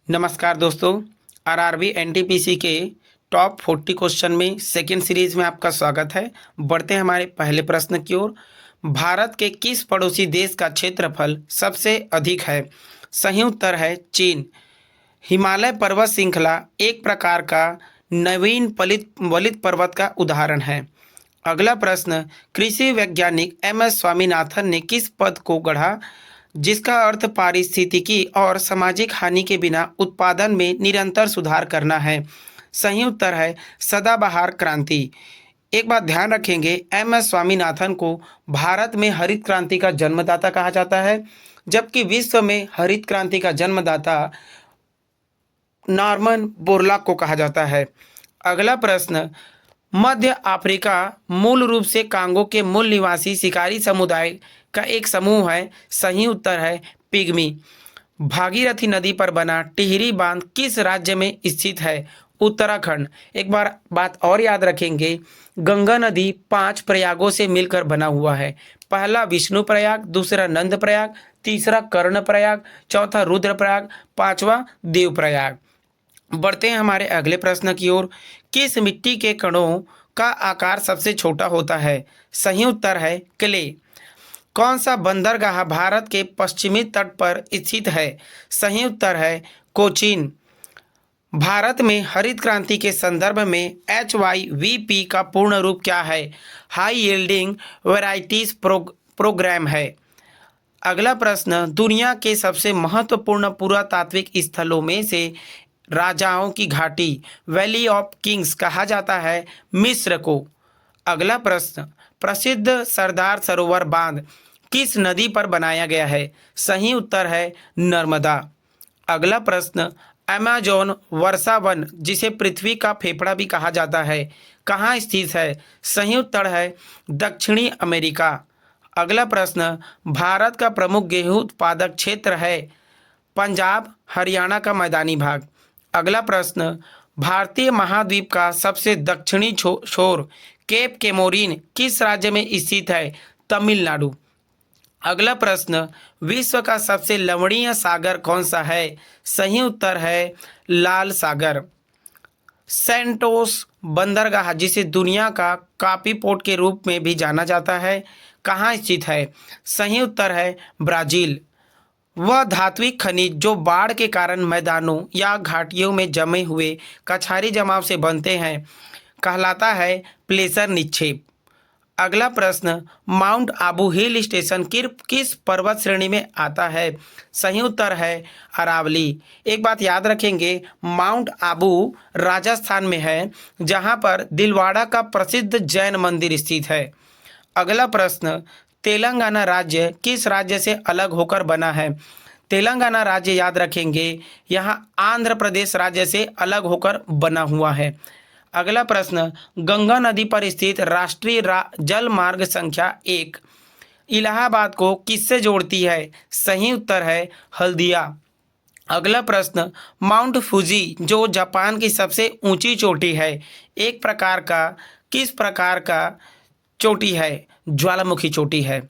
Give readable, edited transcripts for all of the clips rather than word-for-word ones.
नमस्कार दोस्तों। RRB NTPC के टॉप 40 क्वेश्चन में सेकेंड सीरीज में आपका स्वागत है। बढ़ते हैं हमारे पहले प्रश्न की ओर। भारत के किस पड़ोसी देश का क्षेत्रफल सबसे अधिक है? सही उत्तर है चीन। हिमालय पर्वत श्रृंखला एक प्रकार का नवीन वलित पर्वत का उदाहरण है। अगला प्रश्न, कृषि वैज्ञानिक एम.एस. स्वामीनाथन ने किस पद को गढ़ा जिसका अर्थ पारिस्थितिकी और सामाजिक हानि के बिना उत्पादन में निरंतर सुधार करना है? सही उत्तर है सदाबहार क्रांति। एक बात ध्यान रखेंगे, एम.एस. स्वामीनाथन को भारत में हरित क्रांति का जन्मदाता कहा जाता है, जबकि विश्व में हरित क्रांति का जन्मदाता नॉर्मन बोरलॉग को कहा जाता है। अगला प्रश्न, मध्य अफ्रीका मूल रूप से कांगो के मूल निवासी शिकारी समुदाय का एक समूह है। सही उत्तर है पिग्मी। भागीरथी नदी पर बना टिहरी बांध किस राज्य में स्थित है? उत्तराखंड। एक बार बात और याद रखेंगे, गंगा नदी 5 प्रयागों से मिलकर बना हुआ है। पहला विष्णु प्रयाग, दूसरा नंद प्रयाग, तीसरा कर्ण प्रयाग, चौथा रुद्र प्रयाग, पांचवा देव प्रयाग। बढ़ते हैं हमारे अगले प्रश्न की ओर। किस मिट्टी के कणों का आकार सबसे छोटा होता है? सही उत्तर है क्ले। कौन सा बंदरगाह भारत के पश्चिमी तट पर स्थित है? सही उत्तर है कोचीन। भारत में हरित क्रांति के संदर्भ में HYVP का पूर्ण रूप क्या है? हाई यील्डिंग वैरायटीज प्रोग्राम है। अगला प्रश्न, दुनिया के सबसे महत्वपूर्ण पुरातात्विक स्थलों में से राजाओं की घाटी वैली ऑफ किंग्स कहा जाता है मिस्र को। अगला प्रश्न, प्रसिद्ध सरदार सरोवर बांध किस नदी पर बनाया गया है? सही उत्तर है नर्मदा। अगला प्रश्न, अमेजोन वर्षा वन जिसे पृथ्वी का फेफड़ा भी कहा जाता है कहाँ स्थित है? सही उत्तर है दक्षिणी अमेरिका। अगला प्रश्न, भारत का प्रमुख गेहूं उत्पादक क्षेत्र है पंजाब हरियाणा का मैदानी भाग। अगला प्रश्न, भारतीय महाद्वीप का सबसे दक्षिणी छोर केप केमोरिन किस राज्य में स्थित है? तमिलनाडु। अगला प्रश्न, विश्व का सबसे लवणीय सागर कौन सा है? सही उत्तर है लाल सागर। सेंटोस बंदरगाह जिसे दुनिया का कॉफी पोर्ट के रूप में भी जाना जाता है कहाँ स्थित है? सही उत्तर है ब्राजील। वह धात्विक खनिज जो बाढ़ के कारण मैदानों या घाटियों में जमे हुए कछारी जमाव से बनते हैं कहलाता है प्लेसर निक्षेप। अगला प्रश्न, माउंट आबू हिल स्टेशन किस पर्वत श्रेणी में आता है? सही उत्तर है अरावली। एक बात याद रखेंगे, माउंट आबू राजस्थान में है जहां पर दिलवाड़ा का प्रसिद्ध जैन मंदिर स्थित है। अगला प्रश्न, तेलंगाना राज्य किस राज्य से अलग होकर बना है? तेलंगाना राज्य याद रखेंगे यहाँ आंध्र प्रदेश राज्य से अलग होकर बना हुआ है। अगला प्रश्न, गंगा नदी पर स्थित राष्ट्रीय जल मार्ग संख्या 1 इलाहाबाद को किससे जोड़ती है? सही उत्तर है हल्दिया। अगला प्रश्न, माउंट फूजी जो जापान की सबसे ऊंची चोटी है किस प्रकार का चोटी है? ज्वालामुखी चोटी है।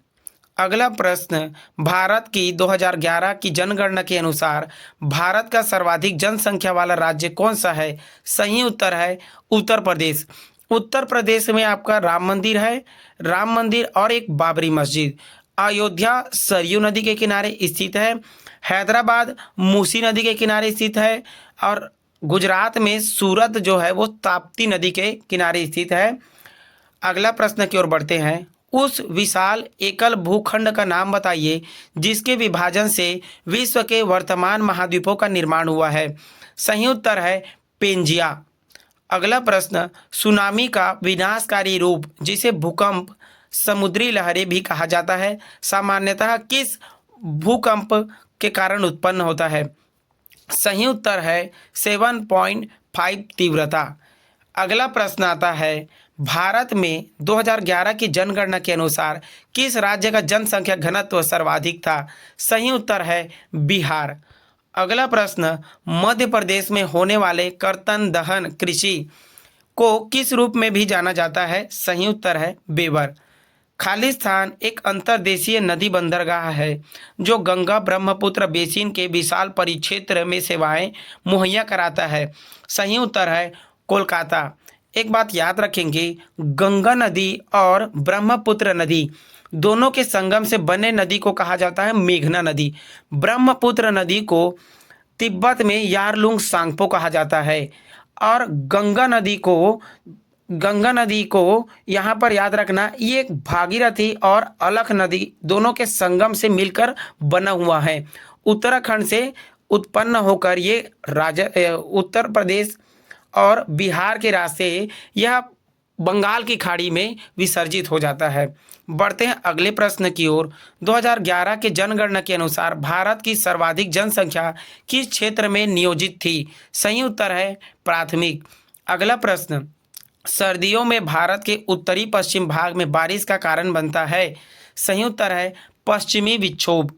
अगला प्रश्न, भारत की 2011 की जनगणना के अनुसार भारत का सर्वाधिक जनसंख्या वाला राज्य कौन सा है? सही उत्तर है उत्तर प्रदेश। उत्तर प्रदेश में आपका राम मंदिर है, राम मंदिर और एक बाबरी मस्जिद। अयोध्या सरयू नदी के किनारे स्थित है। हैदराबाद मूसी नदी के किनारे स्थित है और गुजरात में सूरत जो है वो ताप्ती नदी के किनारे स्थित है। अगला प्रश्न की ओर बढ़ते हैं। उस विशाल एकल भूखंड का नाम बताइए जिसके विभाजन से विश्व के वर्तमान महाद्वीपों का निर्माण हुआ है। सही उत्तर है पेंजिया। अगला प्रश्न, सुनामी का विनाशकारी रूप जिसे भूकंप समुद्री लहरें भी कहा जाता है सामान्यतः किस भूकंप के कारण उत्पन्न होता है? सही उत्तर है 7.5 तीव्रता। अगला प्रश्न आता है, भारत में 2011 की जनगणना के अनुसार किस राज्य का जनसंख्या घनत्व सर्वाधिक था? सही उत्तर है बिहार। अगला प्रश्न, मध्य प्रदेश में होने वाले कर्तन दहन कृषि को किस रूप में भी जाना जाता है? सही उत्तर है बेवर। खालिस्तान एक अंतर्देशीय नदी बंदरगाह है जो गंगा ब्रह्मपुत्र बेसिन के विशाल परिक्षेत्र में सेवाएं मुहैया कराता है। सही उत्तर है कोलकाता। एक बात याद रखेंगे, गंगा नदी और ब्रह्मपुत्र नदी दोनों के संगम से बने नदी को कहा जाता है मेघना नदी। ब्रह्मपुत्र नदी को तिब्बत में यारलुंग सांगपो कहा जाता है और गंगा नदी को यहाँ पर याद रखना, ये एक भागीरथी और अलख नदी दोनों के संगम से मिलकर बना हुआ है। उत्तराखंड से उत्पन्न होकर ये उत्तर प्रदेश और बिहार के रास्ते यह बंगाल की खाड़ी में विसर्जित हो जाता है। बढ़ते हैं अगले प्रश्न की ओर। 2011 के जनगणना के अनुसार भारत की सर्वाधिक जनसंख्या किस क्षेत्र में नियोजित थी? सही उत्तर है प्राथमिक। अगला प्रश्न, सर्दियों में भारत के उत्तरी पश्चिम भाग में बारिश का कारण बनता है? सही उत्तर है पश्चिमी विक्षोभ।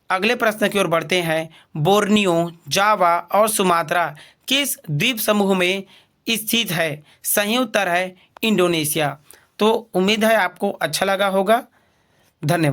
अगले प्रश्न की ओर बढ़ते हैं। बोर्नियो, जावा और सुमात्रा किस द्वीप समूह में स्थित है? सही उत्तर है इंडोनेशिया। तो उम्मीद है आपको अच्छा लगा होगा। धन्यवाद।